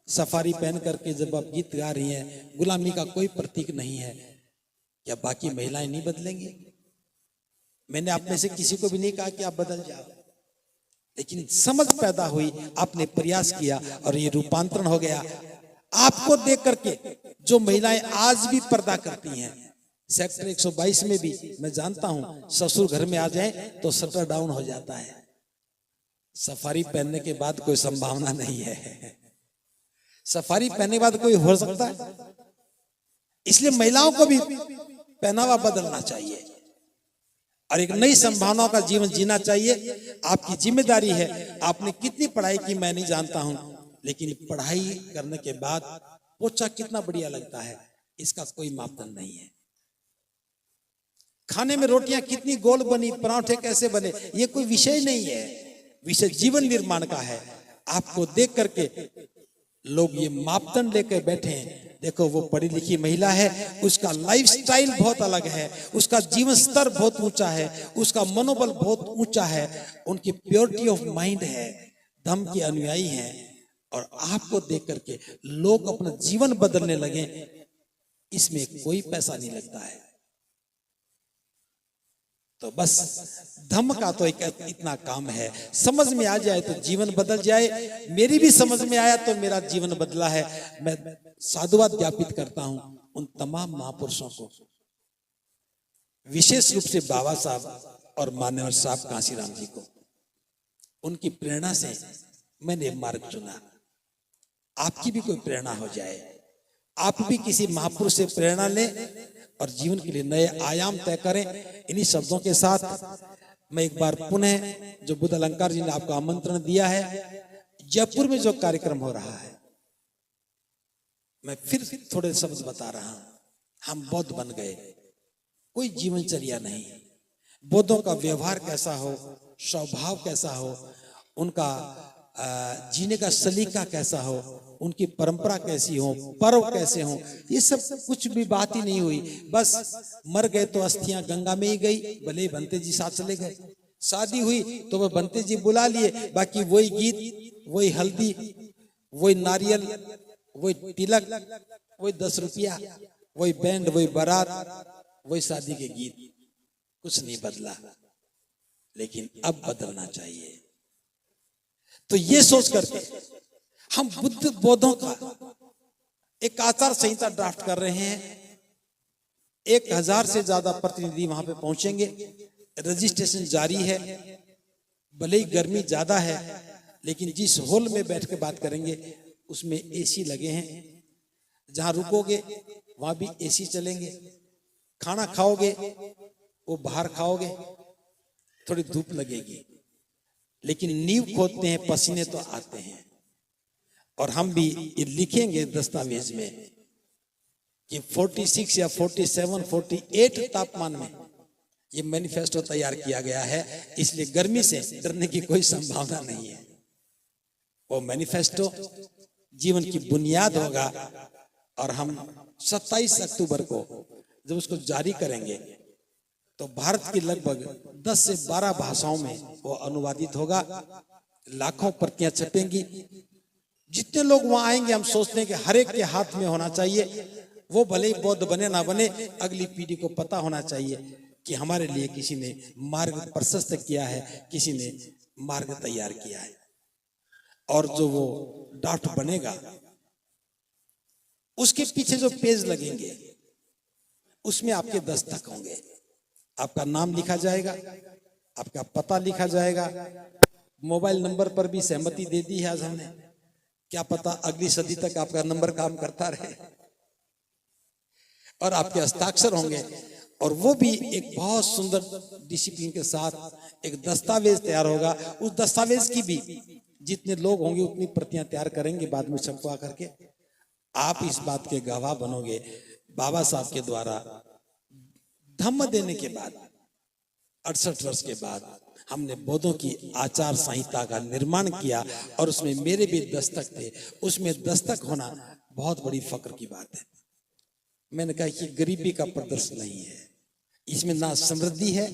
Safari पहन करके जब आप गीत गा रही हैं, गुलामी का कोई प्रतीक नहीं है, क्या बाकी महिलाएं नहीं बदलेंगी? मैंने आप में से किसी को भी नहीं कहा कि आप बदल जाओ, लेकिन समझ पैदा हुई, आपने प्रयास किया और ये रूपांतरण हो गया। आपको देख करके जो महिलाएं आज भी पर्दा करती हैं, सेक्टर 122 में भी मैं जानता हूं, ससुर घर में आ जाए तो शटर डाउन हो जाता है। सफारी पहनने के बाद कोई संभावना नहीं है, सफारी पहनने के बाद कोई हो सकता है। इसलिए महिलाओं को भी पहनावा बदलना चाहिए और एक नई संभावनाओं का जीवन जीना चाहिए। आपकी जिम्मेदारी है। आपने कितनी पढ़ाई की मैं नहीं जानता हूं, लेकिन पढ़ाई करने के बाद पोछा कितना बढ़िया लगता है, इसका कोई मापदंड नहीं है। खाने में रोटियां कितनी गोल बनी, पराठे कैसे बने, ये कोई विषय नहीं है, विषय जीवन निर्माण का है। आपको देख करके लोग ये मापदंड लेकर बैठे हैं। देखो वो पढ़ी लिखी महिला है, उसका लाइफस्टाइल बहुत अलग है, उसका जीवन स्तर बहुत ऊंचा है, उसका मनोबल बहुत ऊंचा है, उनकी प्योरिटी ऑफ माइंड है, धम्म के अनुयायी हैं। और आपको देख करके लोग अपना जीवन बदलने लगे, इसमें कोई पैसा नहीं लगता है। तो बस धम्म का तो एक इतना काम है, समझ में आ जाए तो जीवन बदल जाए। मेरी भी समझ में आया तो मेरा जीवन बदला है। मैं साधुवाद ज्ञापित करता हूं उन तमाम महापुरुषों को, विशेष रूप से बाबा साहब और मान्यवर साहब कांशीराम जी को। उनकी प्रेरणा से मैंने मार्ग चुना। आपकी भी कोई प्रेरणा हो जाए, आप भी किसी महापुरुष से प्रेरणा लें और जीवन के लिए नए आयाम तय करें। इन्हीं शब्दों के साथ मैं एक बार पुनः, जो बुद्ध अलंकार जी ने आपको आमंत्रण दिया है, जयपुर में जो कार्यक्रम हो रहा है, मैं फिर थोड़े शब्द बता रहा हूं। हम बौद्ध बन गए, कोई जीवनचर्या नहीं। बौद्धों का व्यवहार कैसा हो, स्वभाव कैसा हो, उनका जीने का सलीका कैसा हो, उनकी परंपरा कैसी हो, पर्व कैसे हो, ये सब कुछ भी बात ही नहीं हुई। बस मर गए तो अस्थियां गंगा में ही गई, भले बनते जी साथ चले गए। शादी हुई तो वह बनते जी बुला लिए, बाकी वही गीत, वही हल्दी, वही नारियल, वही तिलक, वही 10 रुपया, वही बैंड, वही बारात, वही शादी के गीत, कुछ नहीं बदला। लेकिन अब बदलना चाहिए। तो ये सोच करके हम बुद्ध बौद्धों का एक आचार संहिता ड्राफ्ट कर रहे हैं। 1000 से ज्यादा प्रतिनिधि वहां पे पहुंचेंगे। रजिस्ट्रेशन जारी है। भले ही गर्मी ज्यादा है, लेकिन जिस हॉल में बैठ के बात करेंगे उसमें एसी लगे हैं। जहां रुकोगे वहां भी एसी चलेंगे। खाना खाओगे वो बाहर खाओगे, थोड़ी धूप लगेगी, लेकिन नींव खोदते हैं, पसीने तो आते हैं। और हम भी ये लिखेंगे दस्तावेज में कि 46 या 47, 48 तापमान में ये मैनिफेस्टो तैयार किया गया है। इसलिए गर्मी से डरने की कोई संभावना नहीं है। वो मैनिफेस्टो जीवन की बुनियाद होगा और हम 27 अक्टूबर को जब उसको जारी करेंगे तो भारत की लगभग 10 से 12 भाषाओं में वो अनुवादित होगा। लाखों प्रतियां छपेंगी। जितने लोग वहां आएंगे, हम सोचते हैं कि हर एक के हाथ में होना चाहिए। वो भले ही बौद्ध बने ना बने, अगली पीढ़ी को पता होना चाहिए कि हमारे लिए किसी ने मार्ग प्रशस्त किया है, किसी ने मार्ग तैयार किया है। और जो वो ड्राफ्ट बनेगा, उसके पीछे जो पेज लगेंगे उसमें आपके दस्तखत होंगे। आपका नाम लिखा जाएगा, आपका पता लिखा जाएगा, मोबाइल नंबर पर भी सहमति दे दी है आज हमने। क्या पता अगली सदी तक आपका नंबर काम करता रहे। और आपके हस्ताक्षर होंगे और वो भी एक बहुत सुंदर डिसिप्लिन के साथ एक दस्तावेज तैयार होगा। उस दस्तावेज की भी जितने लोग होंगे उतनी प्रतियां तैयार करेंगे, बाद में छपवा करके। आप इस बात के गवाह बनोगे। बाबा साहब के द्वारा धम्म देने के बाद 68 वर्ष के बाद हमने बौद्धों की आचार संहिता का निर्माण किया और उसमें मेरे भी दस्तक थे। उसमें दस्तक होना बहुत बड़ी फक्र की बात है। मैंने कहा कि गरीबी का प्रदर्शन नहीं है, इसमें ना समृद्धि है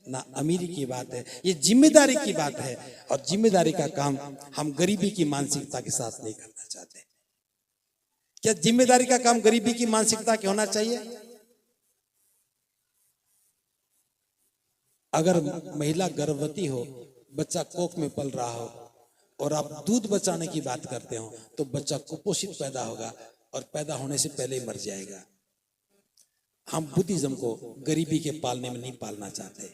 ना अमीरी की बात है, ये जिम्मेदारी की बात है। और जिम्मेदारी का काम हम गरीबी की मानसिकता के साथ नहीं करना चाहते। क्या जिम्मेदारी का काम गरीबी की मानसिकता की होना चाहिए? अगर महिला गर्भवती हो, बच्चा कोख में पल रहा हो और आप दूध बचाने की बात करते हो, तो बच्चा कुपोषित पैदा होगा और पैदा होने से पहले ही मर जाएगा। हम बुद्धिज्म को गरीबी के पालने में नहीं पालना चाहते।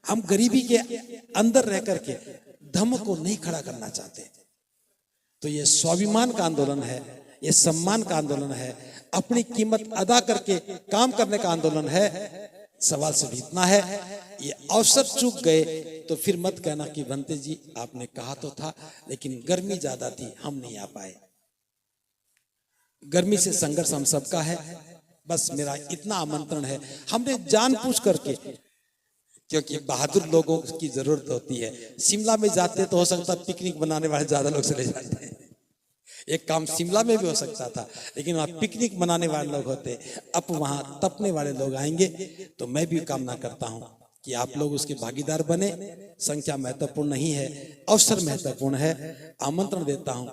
हम गरीबी के अंदर रह करके धर्म को नहीं खड़ा करना चाहते। तो ये स्वाभिमान का आंदोलन है, ये सम्मान का आंदोलन है, अपनी कीमत अदा करके काम करने का आंदोलन है। सवाल सिर्फ इतना है, ये अवसर चूक गए तो फिर मत कहना कि बनते जी आपने कहा तो था, लेकिन गर्मी ज्यादा थी, हम नहीं आ पाए। गर्मी से संघर्ष हम सबका है। बस मेरा इतना आमंत्रण है, हमने जानबूझ करके, क्योंकि बहादुर लोगों की जरूरत होती है। शिमला में जाते तो हो सकता है पिकनिक बनाने वाले ज्यादा लोग चले जाते हैं। एक काम शिमला में भी हो सकता था, लेकिन वहां पिकनिक मनाने वाले लोग होते, अब वहां तपने वाले लोग आएंगे। तो मैं भी कामना करता हूं कि आप लोग उसके भागीदार बने। संख्या महत्वपूर्ण नहीं है, अवसर महत्वपूर्ण है। आमंत्रण देता हूं।